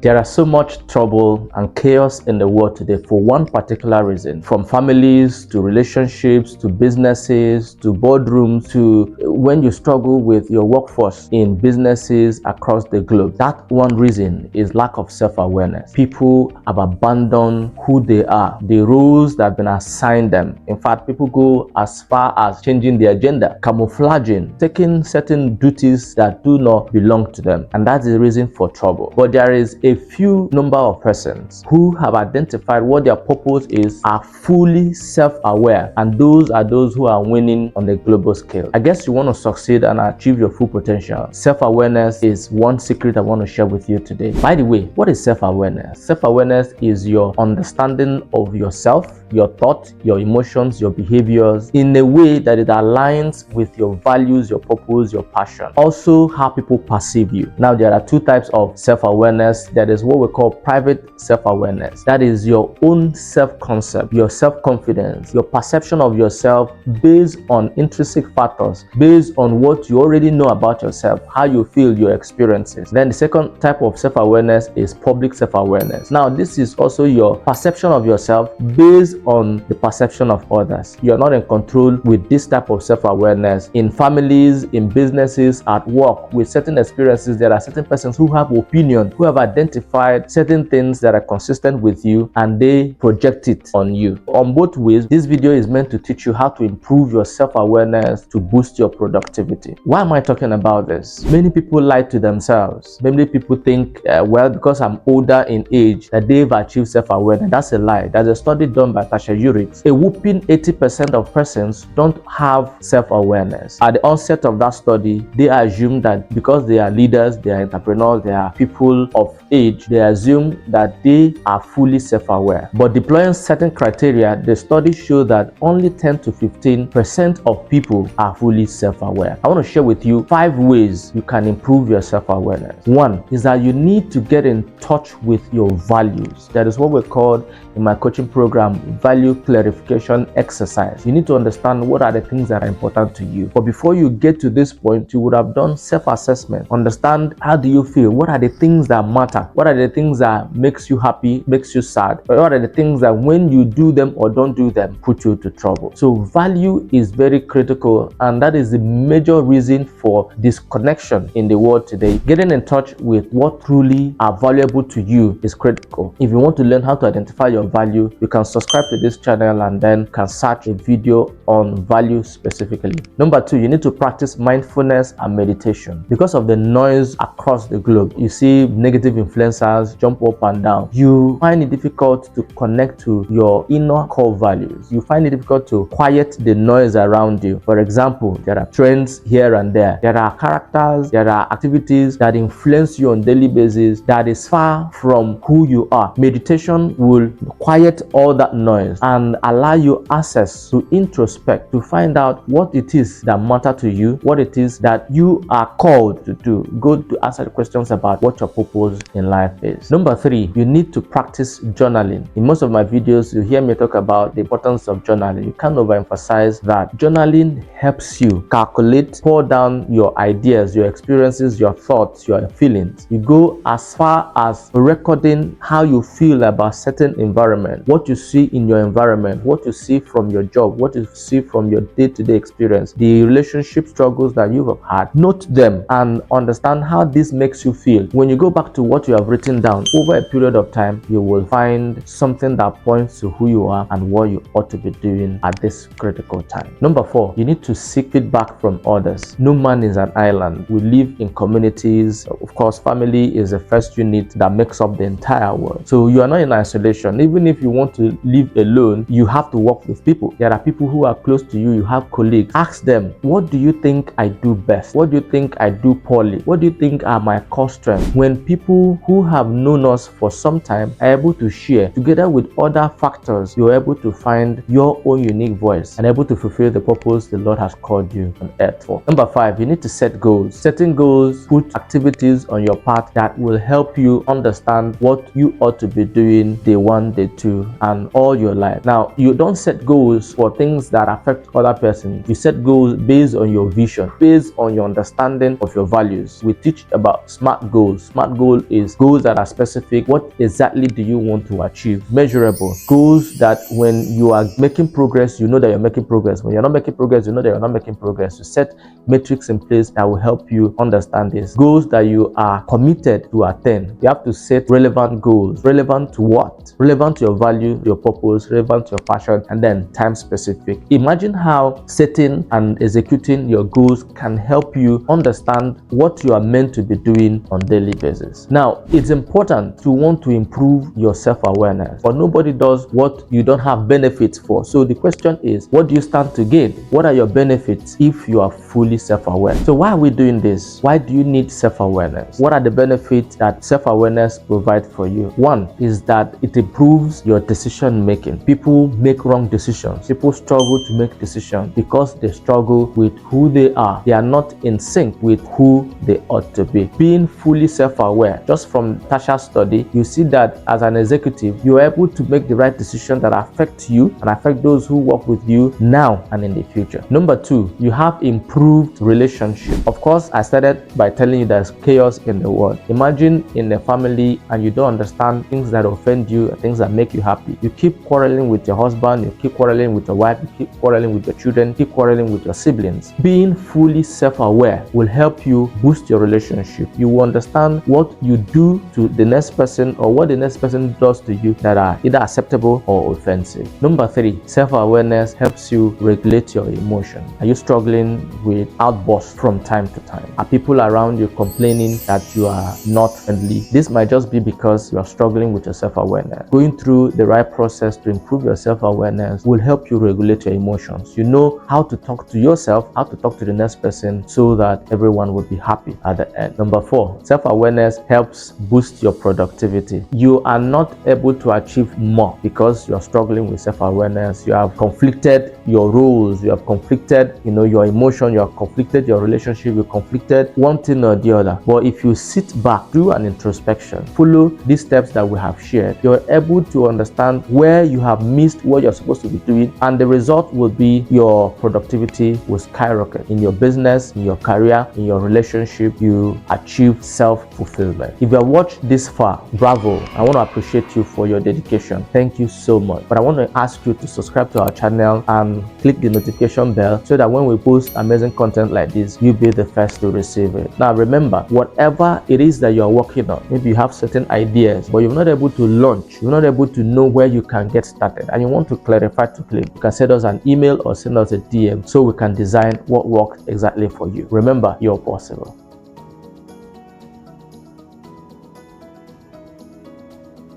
There are so much trouble and chaos in the world today for one particular reason. From families to relationships to businesses to boardrooms to when you struggle with your workforce in businesses across the globe. That one reason is lack of self-awareness. People have abandoned who they are, the roles that have been assigned them. In fact, people go as far as changing their gender, camouflaging, taking certain duties that do not belong to them. And that's the reason for trouble. But there is a few number of persons who have identified what their purpose is, are fully self-aware, and those are those who are winning on a global scale. I guess you want to succeed and achieve your full potential. Self-awareness is one secret I want to share with you today. By the way, what is self-awareness? Self-awareness is your understanding of yourself, your thoughts, your emotions, your behaviors in a way that it aligns with your values, your purpose, your passion. Also, how people perceive you. Now, there are two types of self-awareness. That is what we call private self-awareness. That is your own self-concept, your self-confidence, your perception of yourself based on intrinsic factors, based on what you already know about yourself, how you feel, your experiences. Then the second type of self-awareness is public self-awareness. Now, this is also your perception of yourself based on the perception of others. You're not in control with this type of self-awareness. In families, in businesses, at work, with certain experiences, there are certain persons who have opinion, who have identified certain things that are consistent with you, and they project it on you. On both ways, this video is meant to teach you how to improve your self-awareness to boost your productivity. Why am I talking about this? Many people lie to themselves. Many people think, well, because I'm older in age, that they've achieved self-awareness. That's a lie. There's a study done by Tasha Eurich. A whooping 80% of persons don't have self-awareness. At the onset of that study, they assume that because they are leaders, they are entrepreneurs, they are people of age, they assume that they are fully self-aware. But deploying certain criteria, the study showed that only 10 to 15% of people are fully self-aware. I want to share with you 5 ways you can improve your self-awareness. One is that you need to get in touch with your values. That is what we call in my coaching program value clarification exercise. You need to understand what are the things that are important to you. But before you get to this point, you would have done self-assessment. Understand, how do you feel? What are the things that matter? What are the things that makes you happy, makes you sad? Or what are the things that when you do them or don't do them put you to trouble? So value is very critical, and that is the major reason for disconnection in the world today. Getting in touch with what truly are valuable to you is critical. If you want to learn how to identify your value, you can subscribe to this channel and then can search a video on value specifically. Number 2, you need to practice mindfulness and meditation. Because of the noise across the globe, you see negative influencers jump up and down. You find it difficult to connect to your inner core values. You find it difficult to quiet the noise around you. For example, there are trends here and there. There are characters, there are activities that influence you on a daily basis that is far from who you are. Meditation will quiet all that noise and allow you access to introspect, to find out what it is that matter to you, what it is that you are called to do. Go to answer the questions about what your purpose in life is. Number 3, you need to practice journaling. In most of my videos, you hear me talk about the importance of journaling. You can't overemphasize that. Journaling helps you calculate, pour down your ideas, your experiences, your thoughts, your feelings. You go as far as recording how you feel about certain environment, what you see in your environment, what you see from your job, what you see from your day-to-day experience, the relationship struggles that you have had. Note them and understand how this makes you feel. When you go back to what you have written down over a period of time, you will find something that points to who you are and what you ought to be doing at this critical time. Number 4, you need to seek feedback from others. No man is an island. We live in communities. Of course, family is the first unit that makes up the entire world. So you are not in isolation. Even if you want to live alone, you have to work with people. There are people who are close to you. You have colleagues. Ask them, what do you think I do best? What do you think I do poorly? What do you think are my core strengths? When people who have known us for some time are able to share together with other factors, you're able to find your own unique voice and able to fulfill the purpose the Lord has called you on earth for. Number 5, you need to set goals. Setting goals, put activities on your path that will help you understand what you ought to be doing day 1, day 2, and all your life. Now, you don't set goals for things that affect other persons. You set goals based on your vision, based on your understanding of your values. We teach about SMART goals. SMART goal is is goals that are specific. What exactly do you want to achieve? Measurable. Goals that when you are making progress, you know that you're making progress. When you're not making progress, you know that you're not making progress. You set metrics in place that will help you understand this. Goals that you are committed to attain. You have to set relevant goals. Relevant to what? Relevant to your value, your purpose, relevant to your passion, and then time specific. Imagine how setting and executing your goals can help you understand what you are meant to be doing on a daily basis. Now, it's important to want to improve your self-awareness, but nobody does what you don't have benefits for. So the question is, what do you stand to gain? What are your benefits if you are fully self-aware? So why are we doing this? Why do you need self-awareness? What are the benefits that self-awareness provides for you? One is that it improves your decision making. People make wrong decisions. People struggle to make decisions because they struggle with who they are. They are not in sync with who they ought to be. Being fully self-aware, just from Tasha's study, you see that as an executive, you are able to make the right decision that affect you and affect those who work with you now and in the future. Number two, you have improved relationship. Of course, I started by telling you there's chaos in the world. Imagine in a family and you don't understand things that offend you, things that make you happy. You keep quarreling with your husband, you keep quarreling with your wife, you keep quarreling with your children, keep quarreling with your siblings. Being fully self-aware will help you boost your relationship. You will understand what you do to the next person or what the next person does to you that are either acceptable or offensive. Number three, self-awareness helps you regulate your emotion. Are you struggling with outbursts from time to time? Are people around you complaining that you are not friendly? This might just be because you are struggling with your self-awareness. Going through the right process to improve your self-awareness will help you regulate your emotions. You know how to talk to yourself, how to talk to the next person so that everyone will be happy at the end. Number four, self-awareness helps boost your productivity. You are not able to achieve more because you are struggling with self-awareness. You have conflicted your roles, you have conflicted, your emotion, you have conflicted your relationship, you conflicted one thing or the other. But if you sit back, do an introspection, follow these steps that we have shared, you're able to understand where you have missed what you're supposed to be doing, and the result will be your productivity will skyrocket in your business, in your career, in your relationship. You achieve self-fulfillment. If you have watched this far, bravo. I want to appreciate you for your dedication. Thank you so much. But I want to ask you to subscribe to our channel and click the notification bell so that when we post amazing content like this, you'll be the first to receive it. Now remember, whatever it is that you are working on, maybe you have certain ideas, but you're not able to launch, you're not able to know where you can get started, and you want to clarify to click, you can send us an email or send us a DM so we can design what works exactly for you. Remember, you're possible.